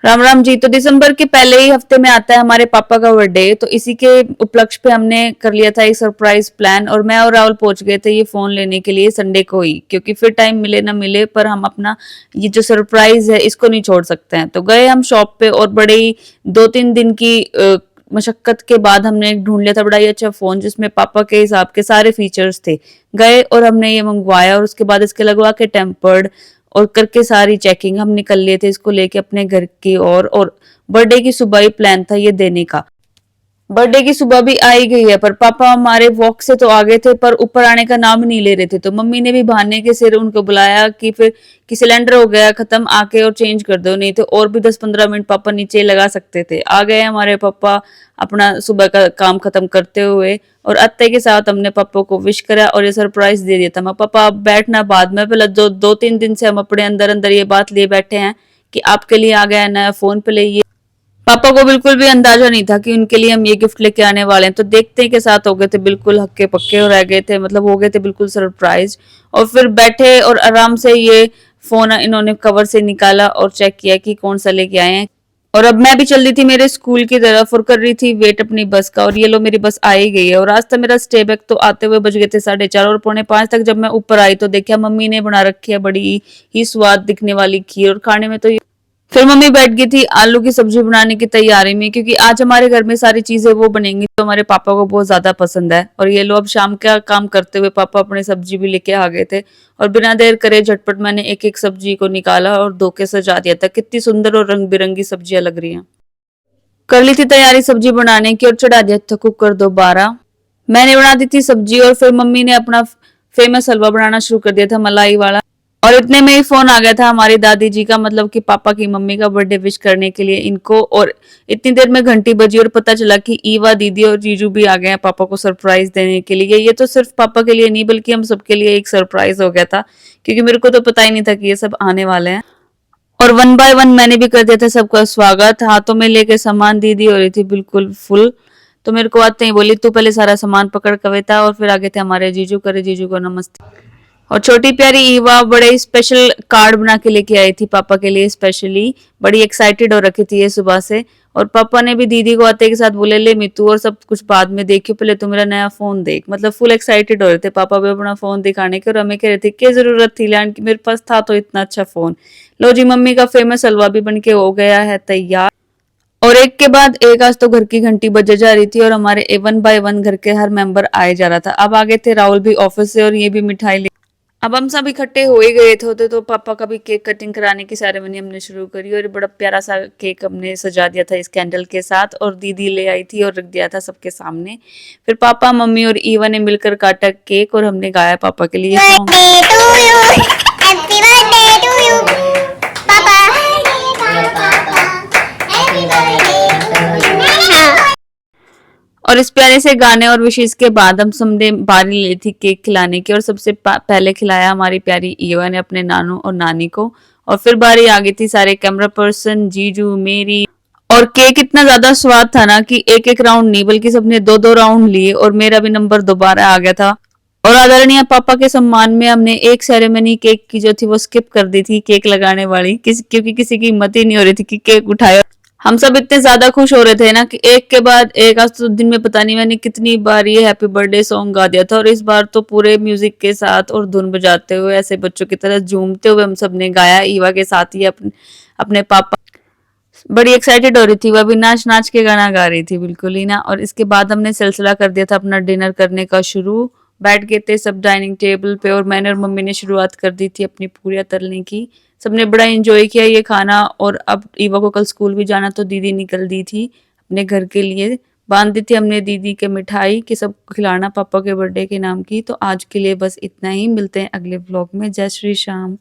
राम राम जी। तो दिसंबर के पहले ही हफ्ते में आता है हमारे पापा का बर्थडे, तो इसी के उपलक्ष्य पे हमने कर लिया था एक सरप्राइज प्लान, और मैं और राहुल पहुंच गए थे ये फोन लेने के लिए संडे को ही, क्योंकि फिर टाइम मिले ना मिले पर हम अपना ये जो सरप्राइज है इसको नहीं छोड़ सकते हैं। तो गए हम शॉप पे, और बड़े ही 2-3 दिन की मशक्कत के बाद हमने एक ढूंढ लिया था बड़ा ही अच्छा फोन जिसमें पापा के हिसाब के सारे फीचर्स थे। गए और हमने ये मंगवाया, और उसके बाद इसके लगवा के टेम्पर्ड और करके सारी चेकिंग हम निकल लिए थे इसको लेके अपने घर की ओर। और बर्थडे की सुबह ही प्लान था ये देने का। बर्थडे की सुबह भी आई गई है, पर पापा हमारे वॉक से तो आगे थे पर ऊपर आने का नाम नहीं ले रहे थे। तो मम्मी ने भी बहाने के सिर उनको बुलाया कि फिर कि सिलेंडर हो गया खत्म, आके और चेंज कर दो, नहीं तो और भी 10-15 मिनट पापा नीचे लगा सकते थे। आ गए हमारे पापा अपना सुबह का काम खत्म करते हुए, और अत्ते के साथ हमने पापा को विश करा और ये सरप्राइज दे दिया था। मैं पापा आप बैठना, बाद में पहले 2-3 दिन से हम अपने अंदर अंदर ये बात लिए बैठे हैं कि आपके लिए आ गया नया फोन, पे लिए। पापा को बिल्कुल भी अंदाजा नहीं था कि उनके लिए हम ये गिफ्ट लेके आने वाले हैं। तो देखते ही के साथ हो गए थे बिल्कुल हक्के पक्के, और रह गए थे, मतलब हो गए थे बिल्कुल सरप्राइज। और फिर बैठे और आराम से ये फोन इन्होंने कवर से निकाला और चेक किया कि कौन सा लेके आए हैं। और अब मैं भी चल रही थी मेरे स्कूल की तरफ और कर रही थी वेट अपनी बस का, और ये लो मेरी बस आ ही गई है। और आज तक मेरा स्टे बैक तो आते हुए बज गए थे 4:30, और 4:45 तक जब मैं ऊपर आई तो देखा मम्मी ने बना रखी है बड़ी ही स्वाद दिखने वाली खीर, और खाने में तो फिर मम्मी बैठ गई थी आलू की सब्जी बनाने की तैयारी में, क्योंकि आज हमारे घर में सारी चीजें वो बनेंगी जो हमारे पापा को बहुत ज्यादा पसंद है। और ये लो अब शाम का काम करते हुए पापा अपनी सब्जी भी लेके आ गए थे, और बिना देर करे झटपट मैंने एक एक सब्जी को निकाला और धो के सजा दिया था। कितनी सुंदर और रंग बिरंगी सब्जियां लग रही हैं। कर ली थी तैयारी सब्जी बनाने की और चढ़ा दिया था कुकर दोबारा। मैंने बना दी थी सब्जी, और फिर मम्मी ने अपना फेमस हलवा बनाना शुरू कर दिया था मलाई वाला। और इतने में ही फोन आ गया था हमारी दादी जी का, मतलब कि पापा की मम्मी का बर्थडे विश करने के लिए इनको। और इतनी देर में घंटी बजी और पता चला कि ईवा दीदी और जीजू भी आ गए हैं पापा को सरप्राइज देने के लिए। ये तो सिर्फ पापा के लिए नहीं बल्कि हम सबके लिए एक सरप्राइज हो गया था, क्योंकि मेरे को तो पता ही नहीं था कि ये सब आने वाले हैं। और 1 बाय 1 मैंने भी कर दिया था सबका स्वागत, हाथों में लेके सामान। दीदी हो रही थी बिल्कुल फुल, तो मेरे को आते ही बोली तू पहले सारा सामान पकड़ कविता। और फिर आगे थे हमारे जीजू, करे जीजू को नमस्ते। और छोटी प्यारी ईवा बड़े स्पेशल कार्ड बना के लेके आई थी पापा के लिए स्पेशली। बड़ी एक्साइटेड हो रखी थी ये सुबह से। और पापा ने भी दीदी को आते के साथ बोले ले मितू और सब कुछ बाद में देखियो, पहले तू मेरा नया फोन देख। मतलब फुल एक्साइटेड हो रहे थे पापा भी अपना फोन दिखाने के, और हमें कह रहे थे क्या जरूरत थी लैंड की, मेरे पास था तो इतना अच्छा फोन। लो जी मम्मी का फेमस हलवा भी बन के हो गया है तैयार। और एक के बाद एक आज तो घर की घंटी बजे जा रही थी, और हमारे 1 बाय 1 घर के हर मेंबर आए जा रहा था। अब आगे थे राहुल भी ऑफिस से, और ये भी मिठाई ले। अब हम सब इकट्ठे हो ही गए थे होते, तो पापा का भी केक कटिंग कराने की सेरेमनी हमने शुरू करी, और बड़ा प्यारा सा केक हमने सजा दिया था इस कैंडल के साथ, और दीदी ले आई थी और रख दिया था सबके सामने। फिर पापा मम्मी और ईवा ने मिलकर काटा केक, और हमने गाया पापा के लिए सॉन्ग। और इस प्यारे से गाने और विशेष के बाद हम सबने बारी ली थी केक खिलाने की, और सबसे पहले खिलाया हमारी प्यारी ईवा ने अपने नानू और नानी को। और फिर बारी आ गई थी सारे कैमरा पर्सन, जीजू, मेरी। और केक इतना ज्यादा स्वाद था ना कि एक एक राउंड नहीं बल्कि सबने 2-2 राउंड लिए, और मेरा भी नंबर दोबारा आ गया था। और आदरणीय पापा के सम्मान में हमने एक सेरेमनी केक की जो थी वो स्किप कर दी थी, केक लगाने वाली, क्योंकि किसी की हिम्मत ही नहीं हो रही थी कि केक उठाए। हम सब इतने ज्यादा खुश हो रहे थे ना कि एक के बाद एक आज तो दिन में पता नहीं मैंने कितनी बार ये हैप्पी बर्थडे सॉन्ग गा दिया था। और इस बार तो पूरे म्यूजिक के साथ और धुन बजाते हुए ऐसे बच्चों की तरह झूमते हुए हम सब ने गाया ईवा के साथ ही अपने पापा। बड़ी एक्साइटेड हो रही थी, वह भी नाच नाच के गाना गा रही थी बिल्कुल ही ना। और इसके बाद हमने सिलसिला कर दिया था अपना डिनर करने का शुरू। बैठ गए थे सब डाइनिंग टेबल पे, और मैंने और मम्मी ने शुरुआत कर दी थी अपनी पूरियां तलने की। सबने बड़ा एंजॉय किया ये खाना। और अब ईवा को कल स्कूल भी जाना, तो दीदी निकल दी थी अपने घर के लिए। बांध दी थी हमने दीदी के मिठाई कि सबको खिलाना पापा के बर्थडे के नाम की। तो आज के लिए बस इतना ही, मिलते हैं अगले व्लॉग में। जय श्री श्याम।